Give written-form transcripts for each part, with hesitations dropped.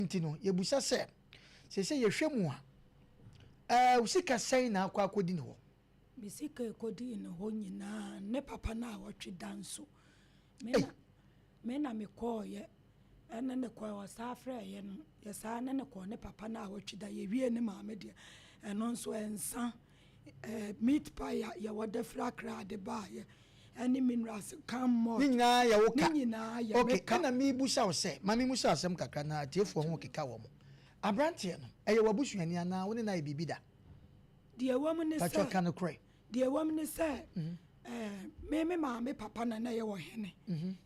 Ntino yebusa se ye hwemu usika sai na akwa akodi ne ho bisika ekodi ne ho nyina ne papa na wotwe danso mena me call ye ene ne call wasafre ye no ye sa ne call ne papa na wotwe da ye wie ne maame de eno nso ensa meat pie ya wode frakra de ba ye any minerals come more nyina ya woka nyina ya okay kana mi busa wo se mami musa asem kakra na tiefo ho keka wo mo abrante no eye wabusuani ana woni na bibi da de woman ne say kana kre de woman ne say me maame papa na ye wo hene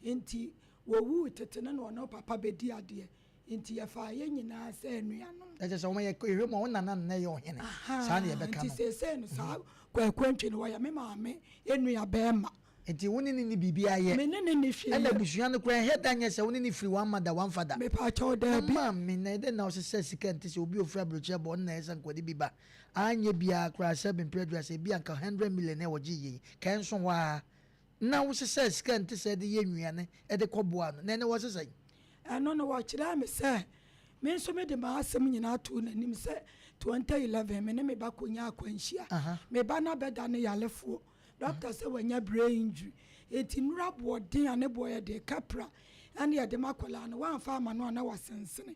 enti wo wu tetene no no papa bedi ade enti ye fa ye nyina say anuanom e je so mo ye ehwe mo nana na ye wo hene sa na ye beka no enti say no sa kwantwe no ya me maame enua bema enti woni ni bibi aye menene ni hwe ala busuan kura he danye se woni ni free one mother one father me pa cho da bi mama na de na osese sika ntse obi ofra broche bo na esa nkwadi biba anye bia kura 7 predra se bia nka 100 million e woji yi kan so wa na wosese sika ntse de ye nnuane e de koboa no na ne wosese ano no wa kira me se me so me de ma asem nyina to na nim se 2011 me ne me ba konya akwanhia me ba na beda ne yalefuo doctor say wanya brain injury eti nura boden ane boye de capra ane ya de makola no wan fa ama no na wasensene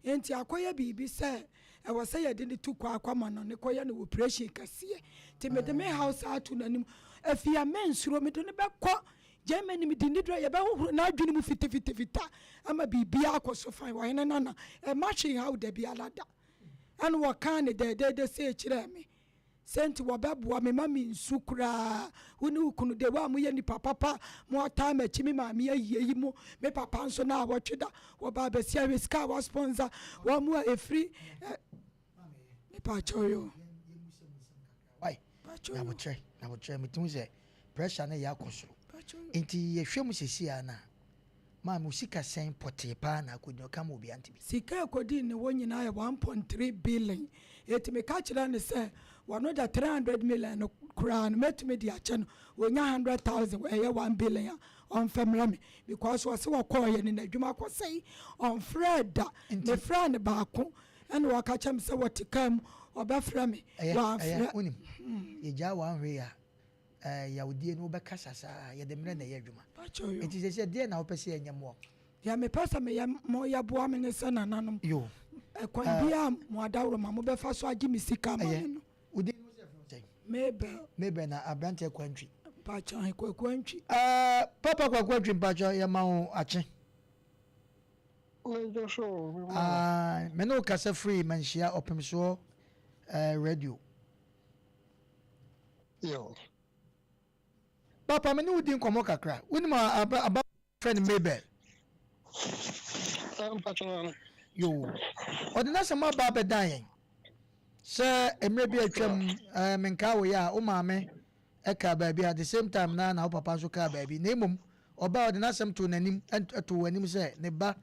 enti akoya bibi say e wose ya de ne tukwa akwama no ne koya no operation kase ti me de me house atu nanim afia mensuro me de ne bekọ Germany mi di dra ye be hohoro na adwene mu fita ama bibi akoso fan wa hene nana e machine how de bi alada ane wo kan ne de say kire me senti wababua me mami nsukura woni ukunu de wa mu ye ni papa mo ta ma chimi ma me yi mu me papa nso na wotweda wo ba be sia we ska wa sponsor wa mu e free me pa choyo why na wo che me tun se pressure na ya kosoro enti ye hwem sesi ana ma musika sen pote pa na akonyo kama obi antibi sika akodi ne wonyina ya 1.3 billion eti me ka kira ne se wano da 300 million crown metumi di ache no wonya 100,000 eye 1 billion on family me because wase wakọ ye ne adwuma kwosei on freda ne friend baako ene waka chem se wotikam obafra me wa fra onim ye ja wa hwe ya ya odie no bekasa sa ye de mre na ye adwuma enti se de na opese enyemo ya me pesa me ya mo ya boa me ne sana nanom yo kwan bia mo adawro ma mo befa so agi misika ma no udi no se from maybe na abrante kwantwi pacha kwantwi papa kwantwi pacha ya ma ho ache o so me no kasa free manhia Opemsuo radio yo papa me no udi nkomo kakra woni ma aba friend Mabel pacha yo ordination ma ba be dan yen se emre bi atwam menka wo ya o maame e ka ba bi at the same time na o papa so ka ba bi na emom oba ordination to nanim to wanim se ne ba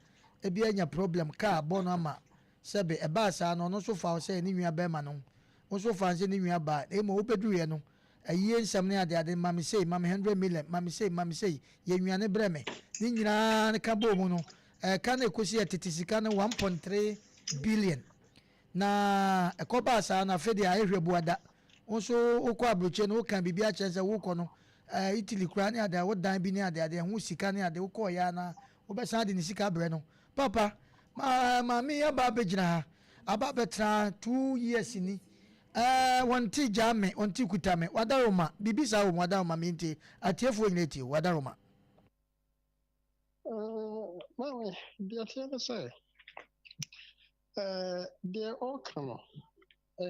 e bi anya problem ka bo no ama se be e ba sa no no so fa se ni nwa ba ma no o so fa se ni nwa ba e mo obedu ye no ayi nsam ne ade mama say mama 100 million mama say ye nwa ne breme ni nyina ne ka bo mu no ka na ekosi etitisika na 1.3 billion na ekoba sa na fedi a ehwe buada onso okọ abroche no kan bibia chense wo kọ no Italy kura ne ade wo dan bi ne ade hu sika ne ade wo kọ ya na wo be san de ni sika bre no papa ma me ya ba begina ha aba betra 2 years ni wonti jame wonti kutame wadaroma bibisa wo wadaroma minti atiefo nyeti wadaroma mami dia tia say they all come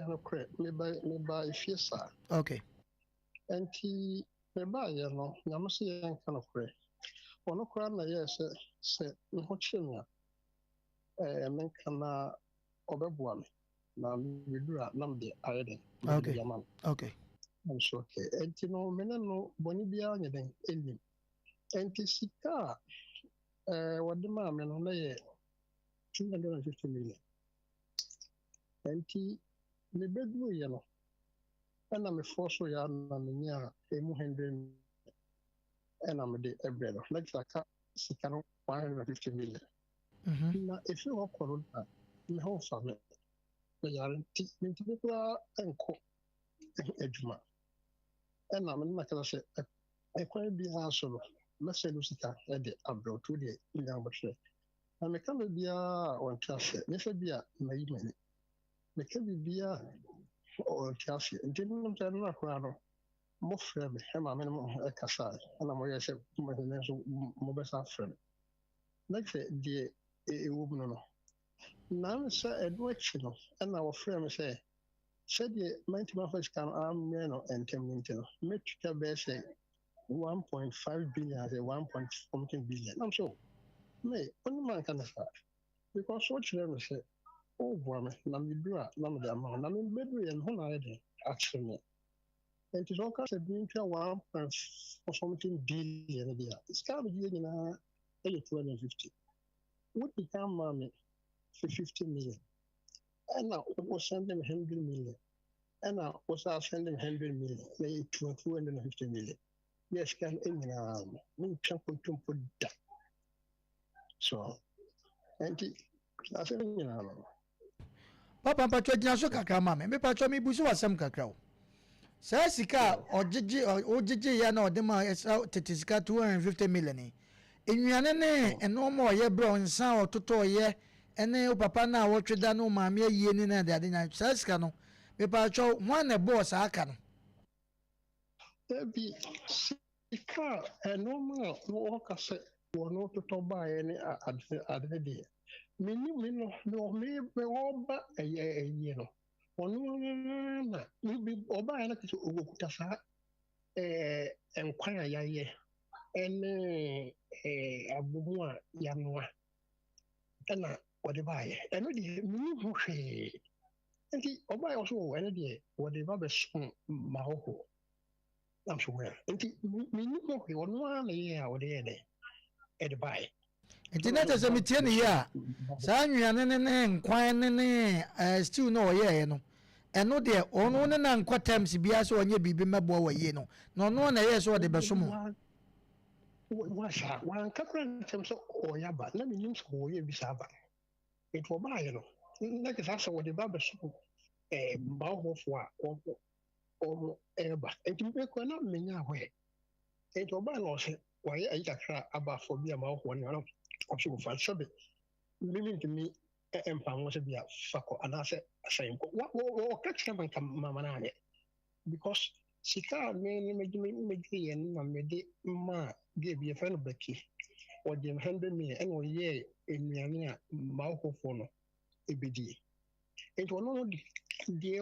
no kre me ba ifisa okay enti me ba ye no nyam se ye nka no kre ono kra na ye se me ho chimya men kana obebua me na me dura nam de ayeden okay I'm sure okay enti no me no boni bia nyeden elim enti sika wadima me no na ye 250 million enti me bedu ye no ana me forso ya na me nya emu 100 ana me de ebrelo like sika no 150 million na efi hɔ kɔrɔ na me ho fa me yare nti mentumi koraa nkɔ adwuma ɛna me na kɛra sɛ ɛkwan biara so no mɛsɛ no sika ɛde abrɛwto deɛ nya bɛhwɛ na meka no biara ɔnte aseɛ nyɛsɛ bi a mayi m'ani meka biribiara ɔnte aseɛ nti nom sɛ no akoraa no mofrɛ me ɛma me no mo ɛkasae ɛna moyɛ sɛ mohene nso mobɛsa frɛ me na sɛ deɛ ɛwɔ mu no nam sɛ ɛno akyi no ɛna wɔfrɛ me sɛ sɛdeɛ mantimi afa sika no ammrɛ no ɛntɛm no nti no mɛtwitwa bɛɛ sɛ 1.5 billion sɛ 1.something billion nam so me ɔnim anka no saa because wokyerɛ me sɛ woboa me na meduru a na mede ama wo na membɛduruyɛ no ho na ayɛ den akyerɛ me nti sɛ ɔka sɛ mentwa 1.something billion no bi a sika a megyeɛ nyinaa ɛyɛ 250 wodi ka ma me for 50 million ɛna wosɛnde me 100 million ɛna wosaa sɛnde me 100 million na yɛ 250 million yɛ sika no nyinaa no mentwa kontompo da so nti asɛm nyinaa no papa mpatwa gyina so kakra ma me mepatwa mebu so wasɛm kakra o saa sika a ɔgyegye yɛ na ɔde ma tete sika 250 million ni ennuane ne ɛnɔɔma ɔyɛ brɛ nsa a ɔtotɔ ɔyɛ ɛne wo papa no a wɔtwe da no maame ayie ni na de ade nya saa sika no mepatwa ho a na ɛbɔɔ saa aka no ebi sika ɛnɔɔma a wɔka sɛ wɔno totɔ baeɛ ne ade deɛ menim me no wɔba ɛyɛ no ɔno na ɔbaeɛ no kɛsɛ ɔkuta saa nkwan a yɛayɛ ɛne abomu a yɛanoa ɛna wɔde baeɛ ɛno deɛ menim ho hwee nti ɔbaeɛ wɔ so wɔ ɛno deɛ wɔde ba bɛsom ma hɔho nam so wɛ nti menim ho hwee ɔno ara na yɛ a wɔde yɛ dɛ ɛde baeɛ nti na kyɛ sɛ metie ne yie a saa nnuane ne nkwan ne stew na ɔyɛeɛ no ɛno deɛ ɔno ne na nkɔ times biara sɛ ɔnyɛ biribi mɛboa wɔ yie no na ɔno na ɛyɛ sɛ ɔde bɛsom wasa wanka kora ntɛm sɛ ɔyɛ aba na menim sɛ wɔyɛ bi saa aba nti ɔbaeɛ no na kɛ saa sɛ wɔde ba bɛsom mmawohɔfoɔ a ɔmo ɛreba nti mekɔ na menya ahɔɛ nti ɔbaeɛ no ɔsɛ wɔyɛ ayi kakra abafoɔ bi a mmawohɔ no ɔsɛ wɔfa sɛbe mentumi mpa ho sɛ bi a fakɔ anaasɛ asɛe nkɔ wɔka kyerɛ ma nka mama no anyɛ because sika a megyeeɛ no na mede maa deɛ bi yɛfrɛ no baki ɔde 100 million ɛna ɔyɛɛ nnuane a mmawohɔfoɔ no ɛbɛdie nti ɔno no deɛ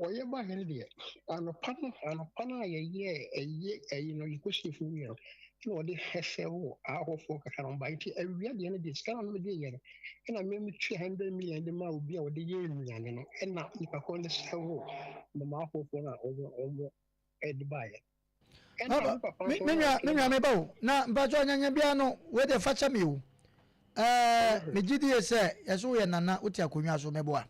ɔyɛ baeɛ no deɛ anɔpa no a yɛyɛ ɛyi no yɛkɔsiefo wie no na ɔde hɛsɛ wɔ ahɔfoɔ kakra no ba nti awia deɛ no deɛ sika no mede yɛ no ɛna memetwe 100 million de ma obi a wɔde yɛ nnuane no ɛna nipa kɔ no sɛ wɔ mama ahɔfoɔ no a ɔmo ɛde baeɛ menua meba o na mpatwa ɔnyanya biara no wede fa kyɛ me o megye die sɛ yɛso woyɛ nana wote akonnwa so mɛboa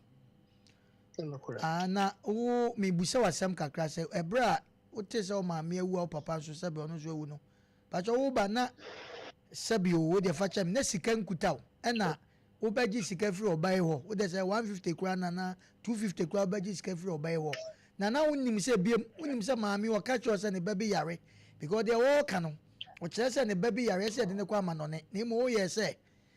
na wo mebusa wasɛm kakra sɛ ɛberɛ a wote sɛ wo maame awu a wo papa nso sɛbe ɔno nso awu no patwa woba na sɛbe o wode fa kyɛ me na sika nkuta wo ɛna wobɛgye sika firi ɔbae hɔ wode sɛ 150 kora nana 250 kora wobɛgye sika firi ɔbae hɔ nana wonim sɛ biam wonim sɛ maame wɔka kyerɛ sɛ ne ba bi yare because deɛ wɔɔka no ɔkyerɛ sɛ ne ba bi yare sɛ de ne kɔ ama nɔne na mmom woyɛ sɛ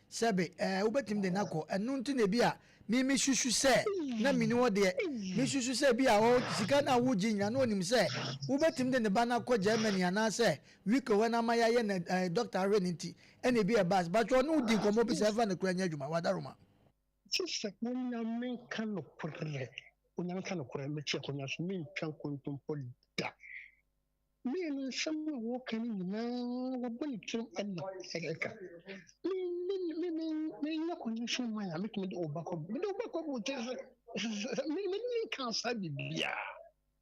sɛbe wobɛtumi de nakɔ ɛno nti na bi a mesusu sɛ na mene hɔ deɛ mesusu sɛ bi a sika no a wogye nyina na ɔnim sɛ wobɛtumi de ne ba no akɔ Germany anaasɛ week hɔ no ama yɛayɛ ne doctor ahwɛ no nti ɛna bi ɛbas batwɛ ɔne wodi nkɔmmɔ bi sɛ ɛfa no kora nyɛ adwuma wadaroma sɛ wonyamenka nokorɛ mekyɛ akonnwa so mentwa nkontompo da mene nsɛm a wɔka no nyinaa wɔbɔ ne tirim ɛna ɛka menya akonnwa so ma a metumi de wobakɔ mede wobakɔ bo kyɛ sɛ menka saa biribiaa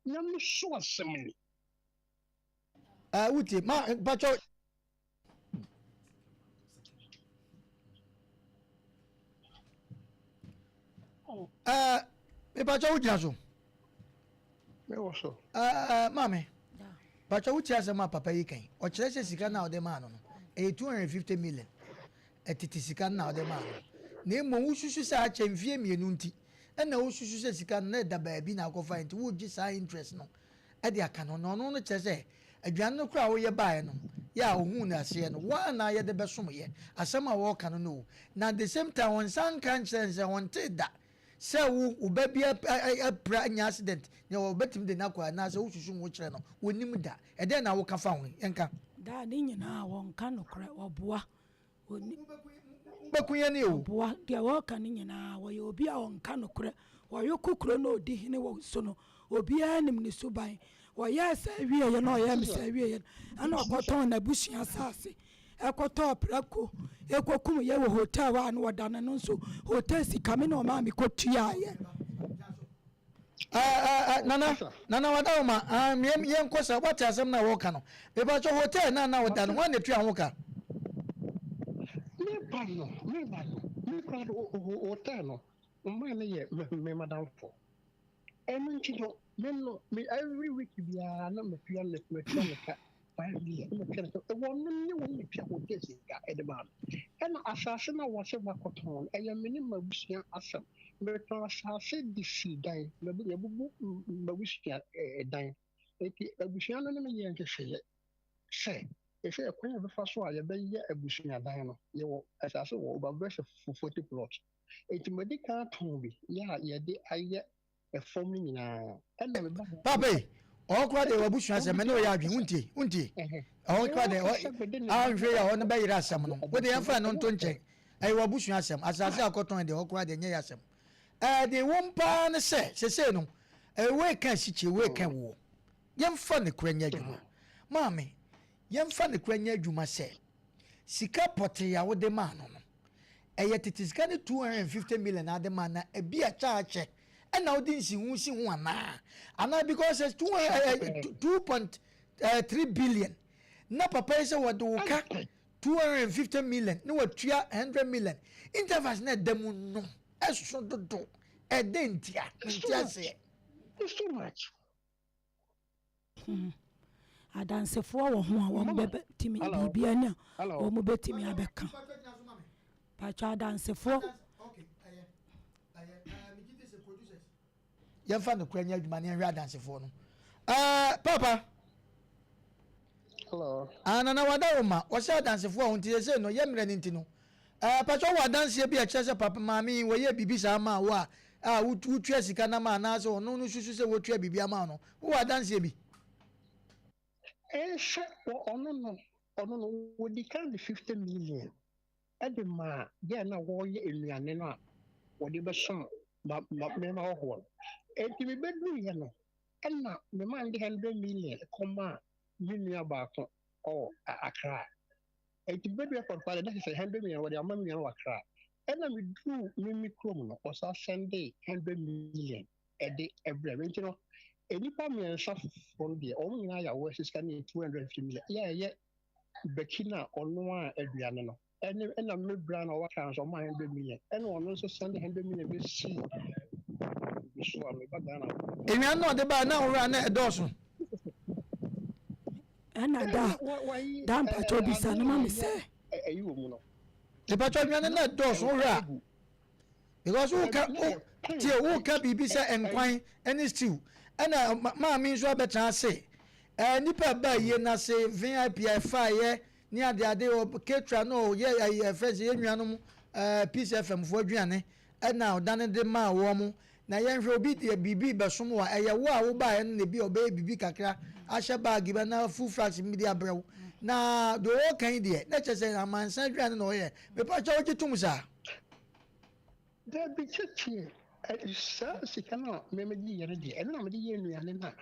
nyame so asɛm ni wotie ma batwɛ mepatwa wogyina so mewɔ so maame patwa wotie asɛm a papa yi kan ɔkyerɛ sɛ sika no a ɔde maa no no ɛyɛ 250 million ɛtete sika no a ɔde maa no na emo ususu sa ache mfie mienu nti na ususu se sika na da baabi na akofa nti wo gi sa interest no e de aka no no no che se aduan no kura wo ye bae no ya ohun na ase no wa na ye de besom ye asema wo ka no na the same time on san kan sense on te da se wo ba bia pra nya accident ne wo betim de na kwa na se wo susu wo kire no wonim da e de na wo ka fa ho enka da ni nyina won ka no kra oboa oni bakunya ne o oboa de wo ka ni nyina wo ye obi a won ka no kra wo yo kokro na odi hene wo so no obi anim ne suban wo ye sa wie ye no ye me sa wie ye ana okoton na busua sase ekoto prako ekokum ye wo hotel wa no wadana no so hotel sika me no ma me kotua ye nana wadawma ye nkosa wata asem na wo ka no be ba cho hotel na wadana wa ne tua ho ka me kwado hotel no mma ne ye me madam for nchino me every week bia na me tua le ka finally me tua so won ne won tua hotel sika edema na asase na wo se bakoton eye mini mabusua asem me to asase di sidan me bubu mabusua dan eti abusua no me ye nke hye se ehwe ekwan be fa so a ye be ye abusua dan no ye wo asase wo over 40 plots eti medical ton bi ya ye de aye e form ni nyina na me ba pape okwa de wabusua se me no ya adwen unti okwa de ahwe ya ono be yira asem no wo de yafa no nto nchen ai wabusua asem asase akoton de okwa de nye asem de wompa ne se no we kan sichi we kan wo yemfa ne kwanya adwuma maame yemfa ne kwanya adwuma se sika pote ya wo de ma no no eye titisika ne 250 million ade ma na ebi a charge and now this is ana because it's 2.3 billion na papa say what do ka 250 million no what 100 million intervals na dem no eso do e dentia say it's too much adansefo wo ho a wo bebe timi bibia na wo mo betimi abeka pa cha adansefo yemfa no kwanya adwuma ne hwa dansefo no papa hello anana wadawoma o sha dansefo a hunti se no yemre ne nti no pacho wa danse bi a chese papa mami wo ye bibi sa ma wo a wutwa sika na ma na so no no susu se wotwa bibi ama no wo wa danse bi she ono no wo di kan 50 million edema ya na wo ye enuane no a wo di be som ba me ma ho enti me bedu ye no na me ma ndi 100 million koma nua ba ko akra enti bedu e portfolio that is 100 million wo di amam nua wakra na me du me krom no o sa send 100 million edi every enti no enipa me nsa from there o nyina ya wo sika ni 250 million ye bekina ono a aduane no na me bra na wa kan so ma 100 million ono nso send 100 million be see so am ba Ghana enwa no de ba na wura na edoso ana da mpacho bisa na ma me se ayi wo mu no e pacho enwa na edoso wura because who ka bibi se enkwan any stew ana maami nso abetra ase nipa ba ye na se VIP fa ye ni ade o ketra no ye first ye nnuanom Peace FM fo aduane na odane de ma wo mu na ye nhwe obi de bibi besom wa eye wo a wo ba ye na bi oba bibi kakra ahye bag be na full fraction media brew na do wo kan de na chese na mansan aduane no ye me pa cha wo gitum sa da bi chechi sa sika no me di yere di na me di ye nnuane na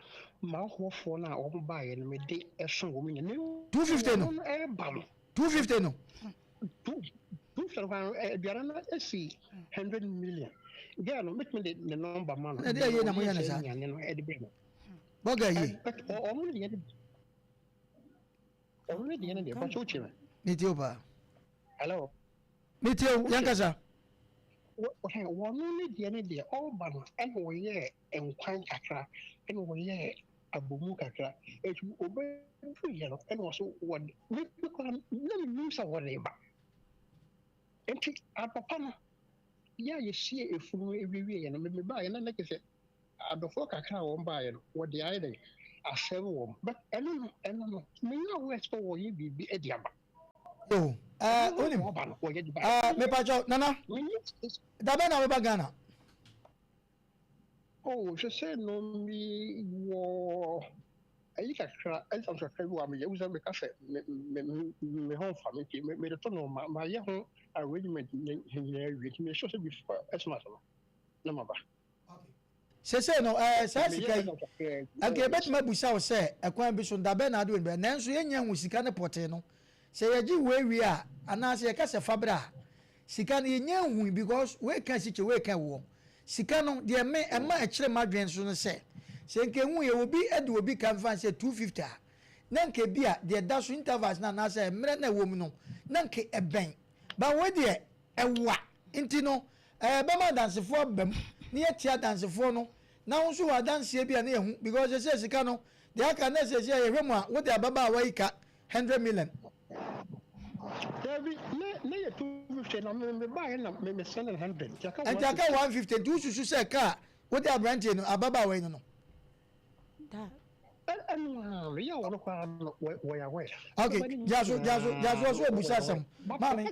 ma hofo na o ba ye no me de eso wo me 250 no 250 no 250 biara na esi 100 million girl no make me the number man na de ye na mo ya na sa no e de be no boga ye o mo de ye de pa chochi me nitio ba hello nitio yankasa wọ́n ní díẹ̀ ní díẹ̀ ọba no ẹna wọ́n yẹ nkwan kakra ẹna wọ́n yẹ abomu kakra etu obe nfu yẹ no ẹna wọ́n so wọ́n ní kwan ní ní sá wọ́n lè ba nti apapa no yeah, you see a fool every way, and maybe buy and like I said, I before I can't buy it, what the idea. I said, but I don't know, me no west for you be a diaba. Yo, me pacho, nana. Dabe na weba Ghana. Oh, she said no me wo. I think I don't know what me use me cafe me home family me the tono my home arrangement here with me so before as much. No maba. Se no sa sika yi. Okay, bet ma busa wo se ekwan bi so dabe na ado be nanso yenya hu sika ne pote no. Se yeji we a ana se ka se fabra. Sika no yenya hu because we kan siche we kan wo. Sika no de me ema e kire madwen so no se nke hu ye obi ede obi kan fan se 250 a na nke bia de da so intervals na se mre na wo mu no na nke eben ba we de ewa nti no be ma dansefo bam na ye tia dansefo no na wo so wa danse bia na ye hu because se sika no de aka na se ye hwemu a wo de ababa wa ika 100 million David, me 250 na me buy na me sell 100. And jaka 150 do susu se car wo de abrante no ababa wa no. Okay, jaso so busa sam. Mame.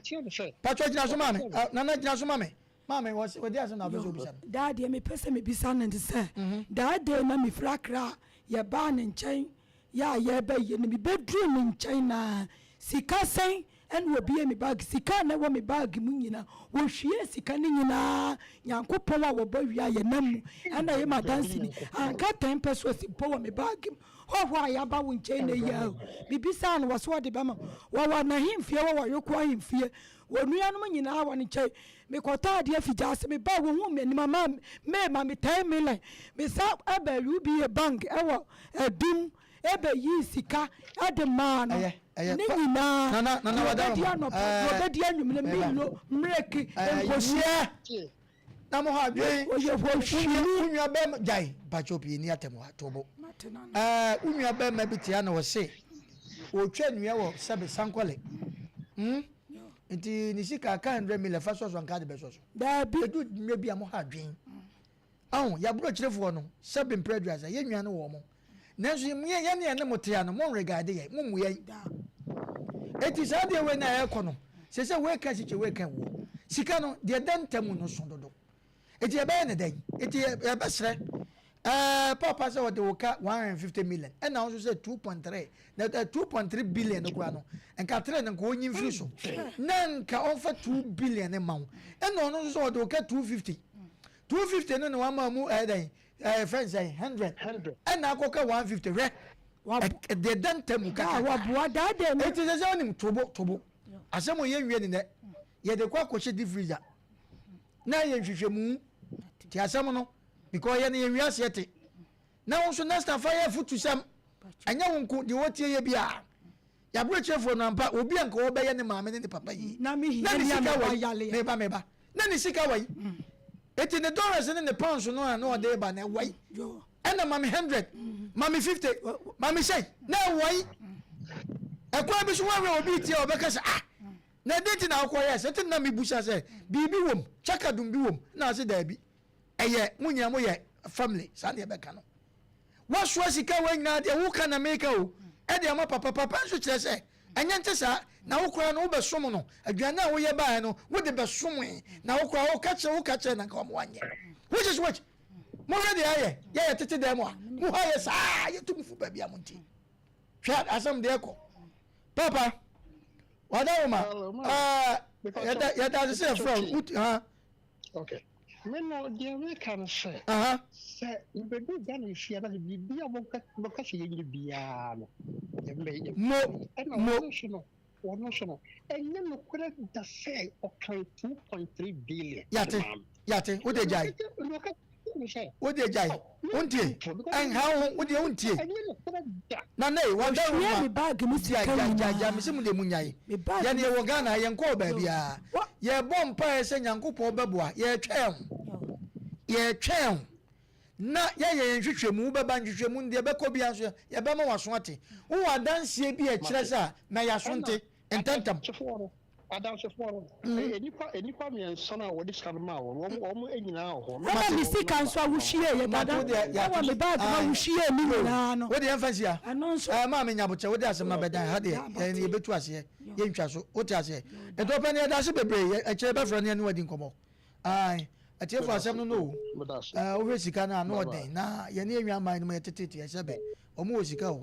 Patro jina so mame. Nana jina so mame. Mame was we dey na bezo busa. Daddy me pese me bisa na say. Daddy na me frakra ye ba ne nchen ya ye ba ye ne me bedru ne nchen na sika sen en obi me bag sika na wo me bag mu nyina wo hwie sika ne nyina yankopon a wo ba wi aye nam ana ye madansi ni anka 10 pesos po wo me bag ho ya ba wo nchen na ya bibisa na wo so de ba ma wo na himfie wo yoko himfie wo nuanom nyina wo ne nchen me kota de afija se me ba wo hu me ni mama me ma me 10 million me sa aba ubi bank e wo adum ebe yi sika ade ma no ni nyina na wada no obedi anwum na milo mreki enkohia na mo ha dwen oye hwohwi unwa be jai bachopi ni atemo atobo unwa be ma bitia na wo se otwa nua wo sebe sankole nti ni sika ka 100 million fa so nka de be so da bi edu nwa bi amo ha dwen ahun ya bro kirefo no sebe preduasa ye nwa no wo mo nanso ye ne motia no mo regard ye mo mu ye eti sa de we na ekọ no se we ka siche we kan wo sika no de dantamu no so dodo eti e be ne den eti e be sre papa say what the ka 150 million and now say 2.3 na 2.3 billion no kwa no enka 3 nka onyin free so na nka on fa 2 billion e ma wo and no so what the ka 250 no wa ma mu den friends 100 and na akoka 150 re de dantamu ka wa boa da de no eti se onim tobo asemo ye nwie ni ne ye de kwa koche di freezer na ye hwehwemu ti asemo no because ye ne ye wiase ete na wonso next time fire futu sam anya wonko de wotie ye bia ya bro chefo no ampa obi anka wo be ye ne maame ne papa yi na mi hi ya me yale meba na ni sika wai eti ne dollars ne pounds no na ode ba na wai ena mami 100 mami 50 mami say na wai ekwa bi so wa obi tie obeka say na date na akoya say tin na mi busa say bibi wom chaka dum bi wom na say da bi eye munya mo ye family sa na ebeka no wa so sika wa nyina de wo kana make o e de ma papa nso kire say enya nte sa na wo kora no wo besom no aduana wo ye ba no wo de besom na wo kora wo ka che na ka mo anye which is what mo ready aye ye tete dem a mo ha ye sa ye tum fu ba bia mo nti hwa asam de ko papa wada wo ma ya da se from okay me no de we kan say say be do gan we share ba bi bia mo ka se ye bia no mo no and then kura da say okay 2.3 billion yate wo de jai wo de jai untie en ha wo de untie na nei wo da wo bag mu sika ja me se mu de munyai ya ne wo Ghana ye nko ba bia ye bom pa ese nyankopon beboa ye twɛn na ye nhwehwemu beba nhwehwemu de be ko bia so ye be ma waso ate wo wadansie bi e kire sa na ya so nte entantam adansefoɔ no enipa mmiɛnsa na wɔde sika no maa wɔn nyinaa wɔ hɔ. ɛna mi sika nso awuhyie yɛ dada ɛwɔ mi baagi ma awuhyie mi nyinaa no. wo de yɛn fɛn si ya ɛno nso maa mi nyabotɛ wo de asɛm na bɛdan ha deɛ yɛn yɛbɛtu aseɛ yɛn ntwa so o te aseɛ ɛtɔ pɛ ni yɛda ase bebree ɛkyɛ bɛfrɛ ni ɛni wɔ di nkɔmɔ ayi ɛtiɛ fɔ asɛm no no o wohwɛ sika no a na ɔden na yɛn ni enwi aman no mu yɛ tete yɛhyɛ bɛ ɔmo wɔ sika o.